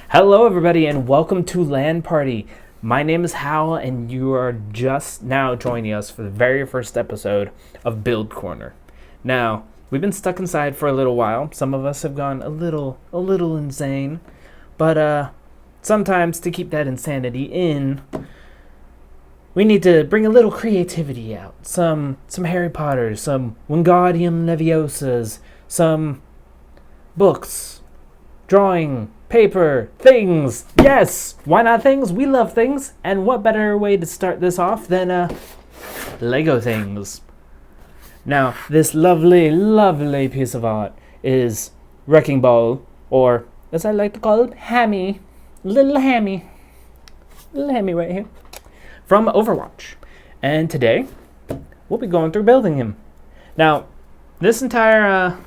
Hello, everybody, and welcome to Lanparty. My name is Howl, and you are just now joining us for the very first episode of Build Corner. Now, we've been stuck inside for a little while. Some of us have gone a little insane, but sometimes to keep that insanity in, we need to bring a little creativity out. Some Harry Potter, some Wingardium Leviosas, some books, drawing, paper, things. Yes, why not things? We love things. And what better way to start this off than Lego things? Now, this lovely piece of art is Wreckingball, or as I like to call it, Hammy. Little Hammy right here, from Overwatch. And today, we'll be going through building him. Now, this entire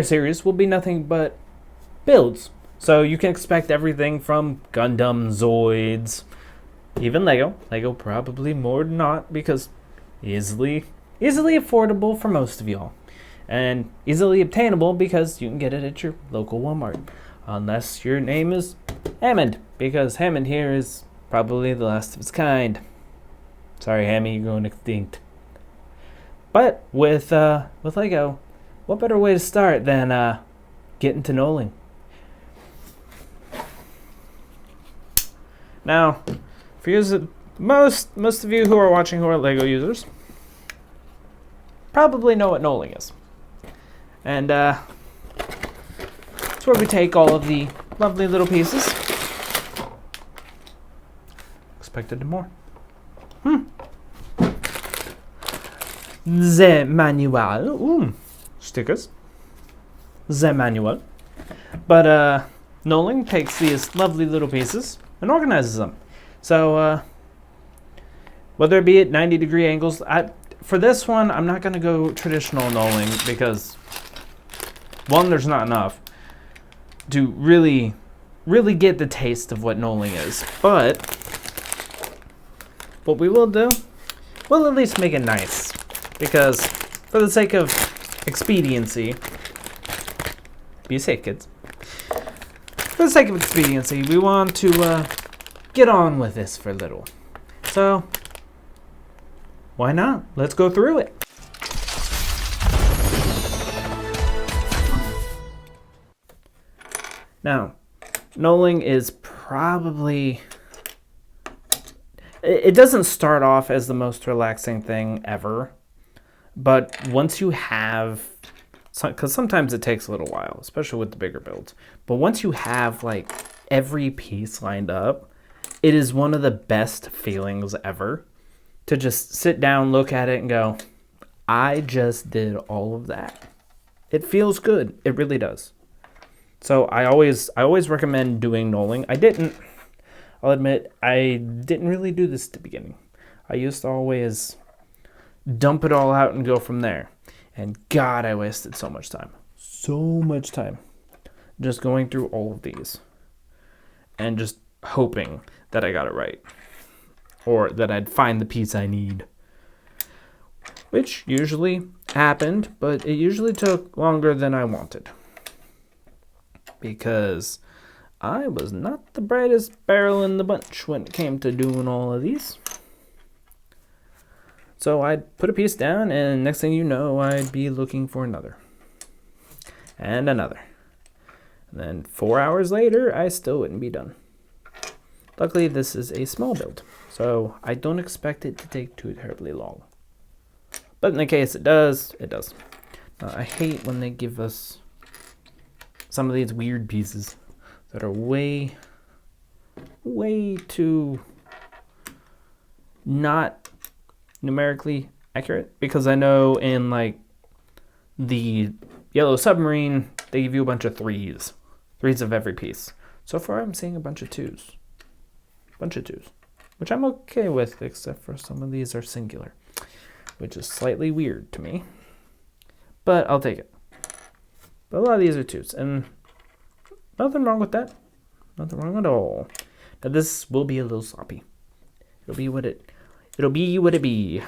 series will be nothing but builds. So you can expect everything from Gundam, Zoids, even Lego. Lego probably more than not, because easily affordable for most of y'all. And easily obtainable because you can get it at your local Walmart. Unless your name is Hammond, because Hammond here is probably the last of its kind. Sorry, Hammy, you're going extinct. But with Lego, what better way to start than getting to knolling? Now, for you, most of you who are watching who are Lego users probably know what knolling is. And it's where we take all of the lovely little pieces. Expected more. The manual. Ooh, stickers. The manual. But knolling takes these lovely little pieces and organizes them. So whether it be at 90-degree angles, for this one, I'm not going to go traditional knolling because, one, there's not enough to really get the taste of what knolling is. But what we will do, we'll at least make it nice, because for the sake of expediency, be safe, kids. For the sake of expediency, we want to get on with this for a little. So, why not? Let's go through it. Now, knolling is probably... It doesn't start off as the most relaxing thing ever, but once you have... Because sometimes it takes a little while, especially with the bigger builds. But once you have like every piece lined up, it is one of the best feelings ever to just sit down, look at it, and go, I just did all of that. It feels good. It really does. So I always recommend doing knolling. I'll admit, I didn't really do this at the beginning. I used to always dump it all out and go from there. And God, I wasted so much time. So much time. Just going through all of these. And just hoping that I got it right. Or that I'd find the piece I need. Which usually happened, but it usually took longer than I wanted. Because I was not the brightest barrel in the bunch when it came to doing all of these. So I'd put a piece down, and next thing you know, I'd be looking for another. And another. And then 4 hours later, I still wouldn't be done. Luckily, this is a small build, so I don't expect it to take too terribly long. But in the case it does, it does. I hate when they give us some of these weird pieces that are way too not numerically accurate, because I know in like the Yellow Submarine they give you a bunch of threes of every piece. So far I'm seeing a bunch of twos, which I'm okay with, except for some of these are singular, which is slightly weird to me, but I'll take it. But a lot of these are twos, and nothing wrong with that, nothing wrong at all. Now this will be a little sloppy. It'll be what it be.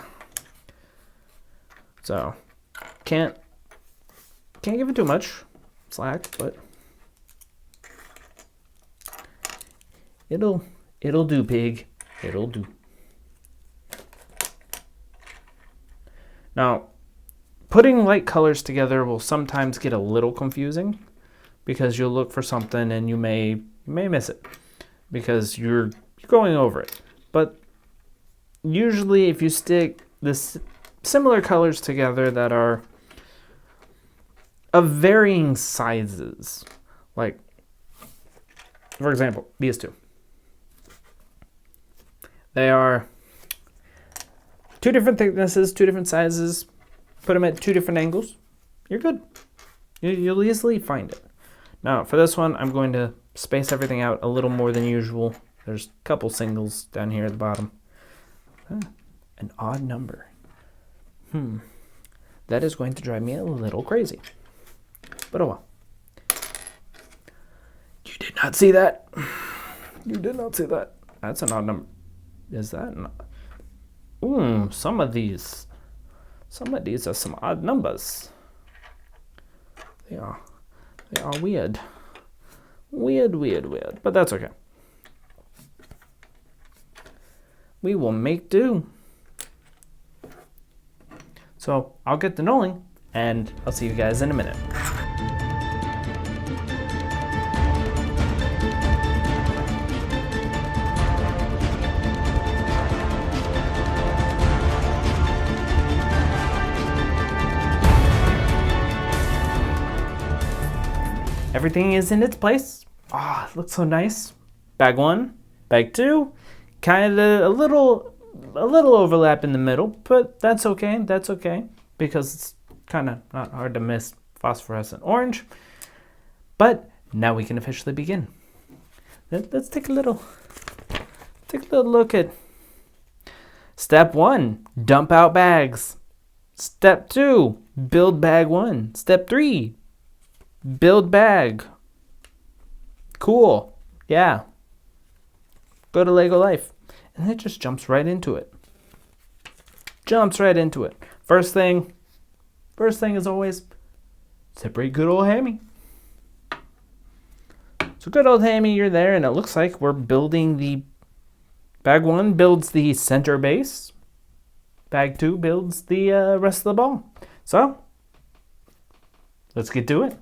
So, can't give it too much slack, but It'll do, pig. It'll do. Now, putting light colors together will sometimes get a little confusing because you'll look for something and you may miss it because you're going over it. But usually if you stick this similar colors together that are of varying sizes, like for example, these two. They are 2 different thicknesses, 2 different sizes. Put them at 2 different angles. You're good. You'll easily find it. Now, for this one, I'm going to space everything out a little more than usual. There's a couple singles down here at the bottom. An odd number. That is going to drive me a little crazy. But oh well. You did not see that. You did not see that. That's an odd number. Is that not? Some of these are some odd numbers. They are weird. Weird. But that's okay. We will make do. So I'll get to knolling, and I'll see you guys in a minute. Everything is in its place. It looks so nice. Bag 1, bag 2, kind of a little overlap in the middle, but that's okay. That's okay because it's kind of not hard to miss phosphorescent orange. But now we can officially begin. Let's take a little look at step 1, dump out bags. Step 2, build bag 1. Step 3, build bag. Cool. Yeah. Go to LEGO Life. And it just jumps right into it. First thing as always, separate good old hammy. So good old hammy, you're there, and it looks like we're building the bag 1 builds the center base. Bag 2 builds the rest of the ball. So let's get to it.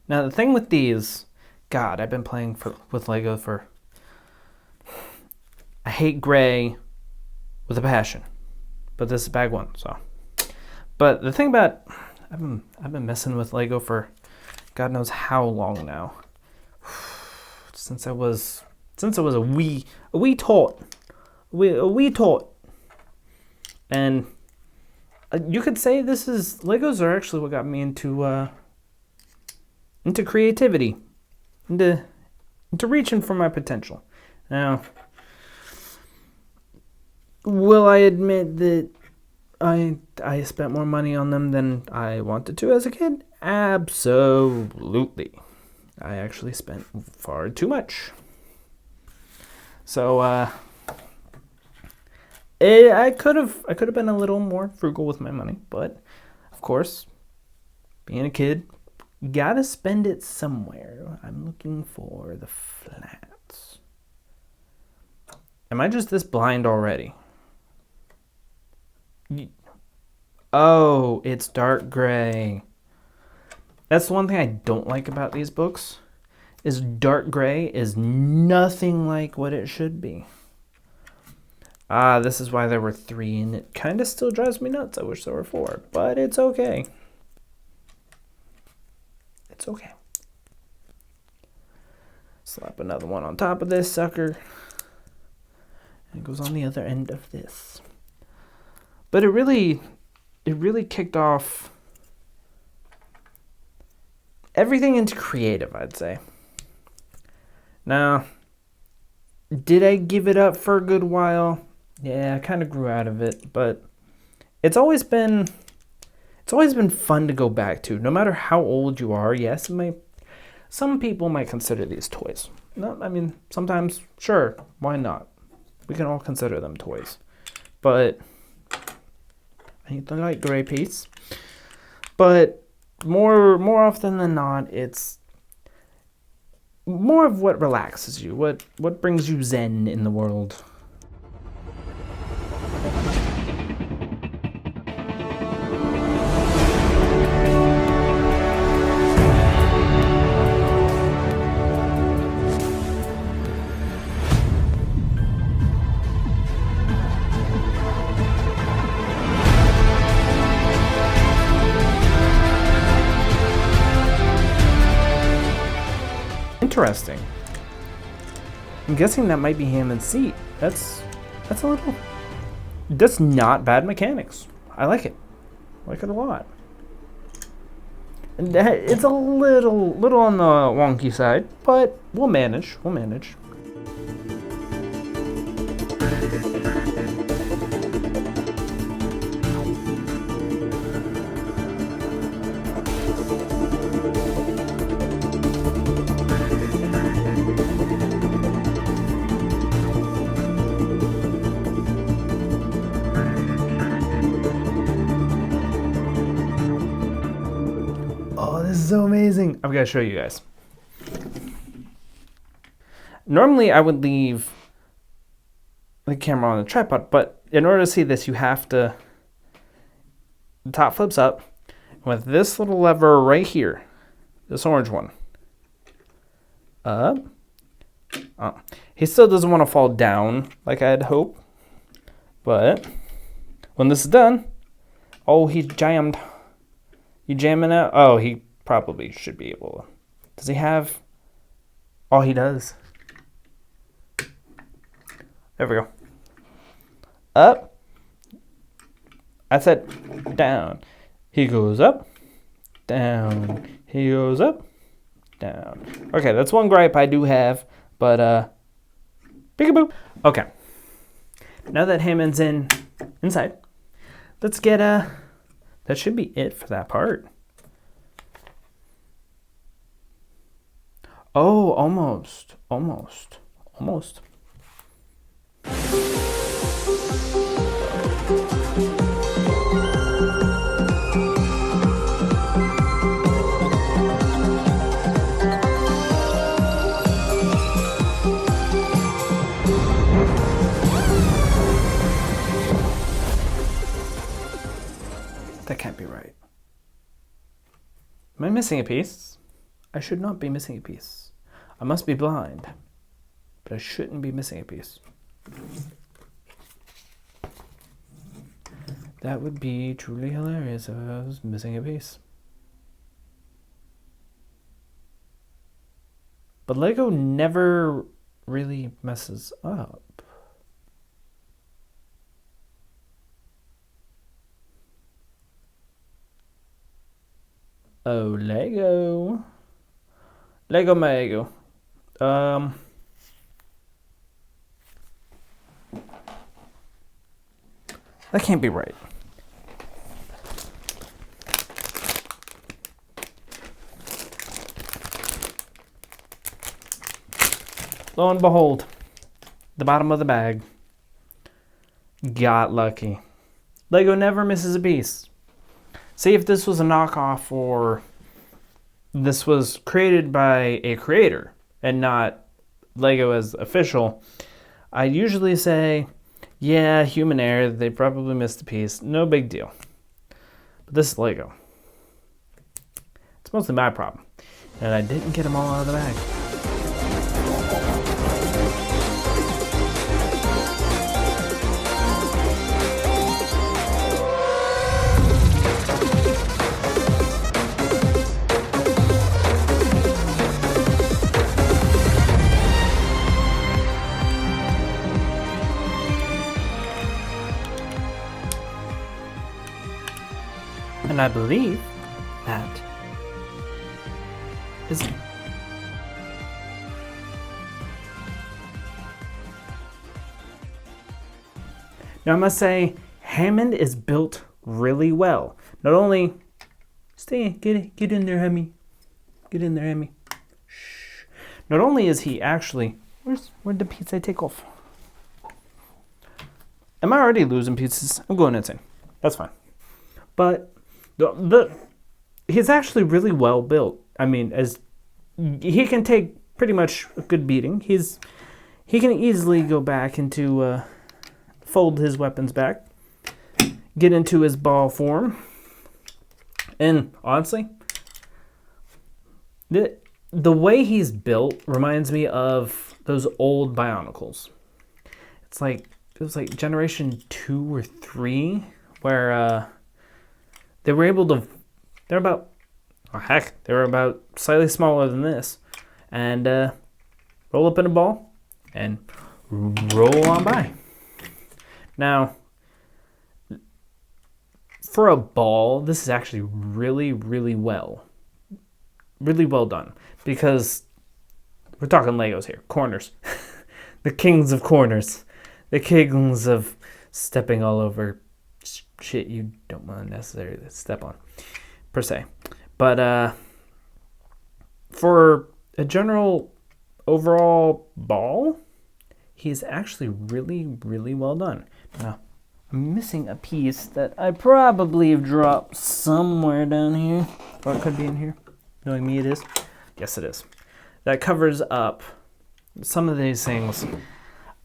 Now the thing with these, God, I've been playing with LEGO for. I hate gray with a passion, but this is bag 1. So, but the thing about I've been messing with LEGO for God knows how long now. Since I was a wee tot, and you could say Legos are actually what got me into creativity, into reaching for my potential. Now, will I admit that I spent more money on them than I wanted to as a kid? Absolutely. I actually spent far too much. So I could have been a little more frugal with my money, but of course, being a kid, you gotta spend it somewhere. I'm looking for the flats. Am I just this blind already? Oh, it's dark gray. That's the one thing I don't like about these books, is dark gray is nothing like what it should be. This is why there were 3, and it kind of still drives me nuts. I wish there were 4, but it's okay. It's okay. Slap another one on top of this sucker. And it goes on the other end of this. But it really kicked off everything into creative, I'd say. Now, did I give it up for a good while? Yeah, I kind of grew out of it, but it's always been fun to go back to, no matter how old you are. Yes, some people might consider these toys. No, I mean, sometimes, sure, why not? We can all consider them toys. But I need the light gray piece. But more often than not, it's more of what relaxes you, what brings you zen in the world. Interesting. I'm guessing that might be Hammond's seat. That's not bad mechanics. I like it. I like it a lot. And it's a little on the wonky side, but we'll manage. We'll manage. This is so amazing. I've got to show you guys. Normally I would leave the camera on the tripod, but in order to see this, you have to, the top flips up with this little lever right here, this orange one. Up. Oh. He still doesn't want to fall down like I had hoped, but when this is done, oh, he jammed. You jamming out? Oh, he probably should be able to. Does he have? Oh, he does. There we go. Up. I said down. He goes up. Down. He goes up. Down. Okay, that's one gripe I do have, but peekaboo. Okay. Now that Hammond's inside, let's get that should be it for that part. Oh, almost. That can't be right. Am I missing a piece? I should not be missing a piece. I must be blind, but I shouldn't be missing a piece. That would be truly hilarious if I was missing a piece. But LEGO never really messes up. Oh, LEGO. LEGO Mago. That can't be right. Lo and behold, the bottom of the bag. Got lucky. LEGO never misses a piece. See, if this was a knockoff or this was created by a creator and not LEGO as official, I usually say, yeah, human error, they probably missed a piece, no big deal. But this is LEGO. It's mostly my problem. And I didn't get them all out of the bag. And I believe that is it. Now I must say, Hammond is built really well. Not only, get in there, Hemmy. Get in there, Hemmy. Shh. Not only is he actually, where'd the pizza take off? Am I already losing pieces? I'm going insane. That's fine. But he's actually really well built. I mean, as he can take pretty much a good beating. He can easily go back into fold his weapons back, get into his ball form, and honestly, the way he's built reminds me of those old Bionicles. It was like generation 2 or 3 where they were about slightly smaller than this, and roll up in a ball and roll on by. Now, for a ball, this is actually really, really well done, because we're talking Legos here. Corners. The kings of corners. The kings of stepping all over shit you don't want to necessarily step on, per se. But for a general overall ball, he's actually really, really well done. Now, I'm missing a piece that I probably have dropped somewhere down here. Or it could be in here. Knowing me, it is. Yes, it is. That covers up some of these things.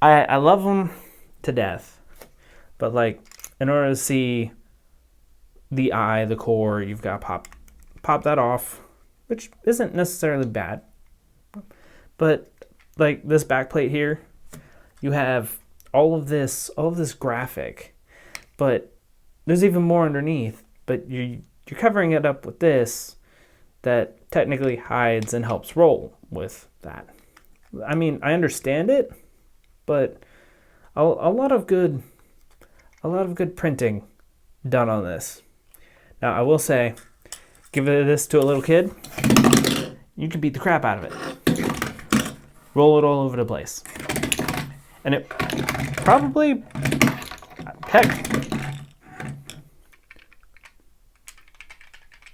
I love them to death. But, like, in order to see the eye, the core, you've got to pop that off, which isn't necessarily bad. But, like, this back plate here, you have all of this graphic, but there's even more underneath. But you're covering it up with this that technically hides and helps roll with that. I mean, I understand it, but a lot of good printing done on this. Now, I will say, give this to a little kid, you can beat the crap out of it. Roll it all over the place. And it probably, heck,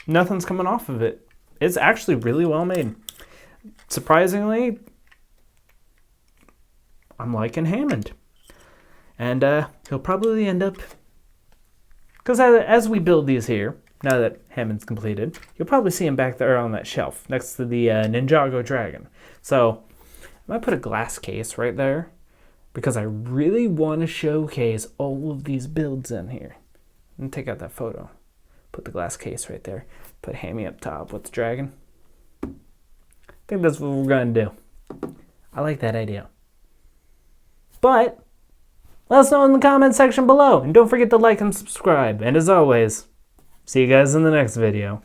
nothing's coming off of it. It's actually really well made. Surprisingly, I'm liking Hammond. And he'll probably end up, because as we build these here, now that Hammond's completed, you'll probably see him back there on that shelf next to the Ninjago Dragon. So I might put a glass case right there, because I really want to showcase all of these builds in here. And take out that photo. Put the glass case right there. Put Hammy up top with the dragon. I think that's what we're going to do. I like that idea. But let us know in the comment section below. And don't forget to like and subscribe. And as always, see you guys in the next video.